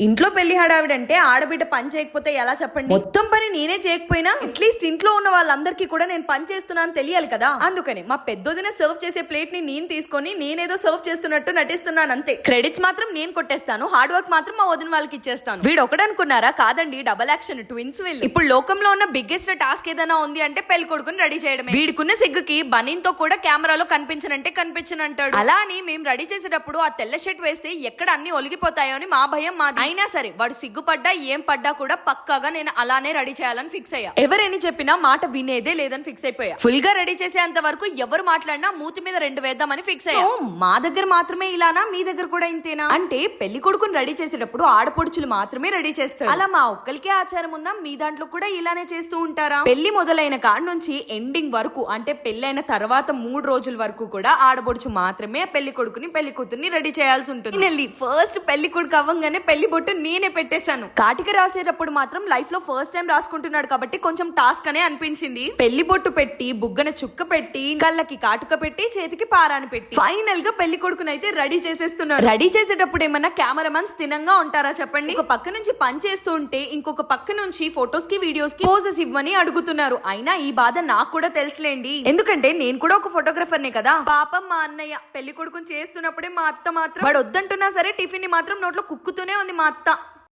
ఇంట్లో పెళ్లి హడావిడంటే ఆడబిడ్డ పని చేయకపోతే ఎలా చెప్పండి? మొత్తం పని నేనే చేయకపోయినా అట్లీస్ట్ ఇంట్లో ఉన్న వాళ్ళందరికీ కూడా నేను పని చేస్తున్నాను తెలియాలి కదా. అందుకని మా పెద్దోదిన సర్వ్ చేసే ప్లేట్ ని నేను తీసుకొని నేనేదో సర్వ్ చేస్తున్నట్టు నటిస్తున్నాను అంతే. క్రెడిట్స్ మాత్రం నేను కొట్టేస్తాను, హార్డ్ వర్క్ మాత్రం మా వదిన వాళ్ళకి ఇచ్చేస్తాను. వీడు ఒకడనుకున్నారా? కాదండి, డబల్ యాక్షన్, ట్విన్స్ వీళ్ళు. ఇప్పుడు లోకంలో ఉన్న బిగ్గెస్ట్ టాస్క్ ఏదైనా ఉంది అంటే పెళ్లి కొడుకుని రెడీ చేయడమే. వీడికున్న సిగ్గుకి బనీన్ తో కూడా కెమెరాలో కనిపించనంటే కనిపించనంటాడు. అలా అని మేము రెడీ చేసేటప్పుడు ఆ తెల్ల షర్ట్ వేస్తే ఎక్కడ అన్ని ఒలిగిపోతాయో అని మా భయం మాది. అయినా సరే వాడు సిగ్గుపడ్డా ఏం పడ్డా కూడా పక్కాగా నేను అలానే రెడీ చేయాలని ఫిక్స్ అయ్యా. ఎవరైనా చెప్పినా మాట వినేదే లేదని ఫిక్స్ అయిపోయా. ఫుల్ గా రెడీ చేసేంత వరకు ఎవరు మాట్లాడినా మూతి మీద 2 వేద్దామని ఫిక్స్ అయ్యా. మా దగ్గర మాత్రమే ఇలానా, మీ దగ్గర కూడా ఇంతేనా? అంటే పెళ్లి కొడుకుని రెడీ చేసేటప్పుడు ఆడపడుచులు మాత్రమే రెడీ చేస్తారు. అలా మా ఒక్కరికే ఆచారం ఉందా? మీ దాంట్లో కూడా ఇలానే చేస్తూ ఉంటారా? పెళ్లి మొదలైన కాడ నుంచి ఎండింగ్ వరకు, అంటే పెళ్లైన తర్వాత 3 రోజుల వరకు కూడా ఆడపడుచు మాత్రమే పెళ్లి కొడుకుని పెళ్లి కూతుర్ని రెడీ చేయాల్సి ఉంటుంది. ఫస్ట్ పెళ్లి కొడుకు అవ్వంగానే పెళ్లి బొట్టు నేనే పెట్టేశాను. కాటిక రాసేటప్పుడు మాత్రం లైఫ్ లో ఫస్ట్ టైం రాసుకుంటున్నాడు కాబట్టి కొంచెం టాస్క్ అనే అనిపించింది. పెళ్లి బొట్టు పెట్టి, బుగ్గన చుక్క పెట్టి, కళ్ళకి కాటుక పెట్టి, చేతికి పారాని పెట్టి ఫైనల్ గా పెళ్లి కొడుకునైతే రెడీ చేసేస్తున్నాడు. రెడీ చేసేటప్పుడు ఏమన్నా కెమెరామెన్స్ స్థిరంగా ఉంటారా చెప్పండి? ఒక పక్క నుంచి పని చేస్తూ ఉంటే ఇంకొక పక్క నుంచి ఫొటోస్ కి వీడియోస్ కి పోజెస్ ఇవ్వని అడుగుతున్నారు. అయినా ఈ బాధ నాకు కూడా తెలుసులేండి, ఎందుకంటే నేను కూడా ఒక ఫోటోగ్రఫర్ నే కదా. పాపం మా అన్నయ్య పెళ్లి కొడుకుని చేస్తున్నప్పుడే మా అత్త మాత్రం వాడు వద్దంటున్నా సరే టిఫిన్ ని మాత్రం నోట్లో కుక్కుతూనే ఉంది మా అత్త.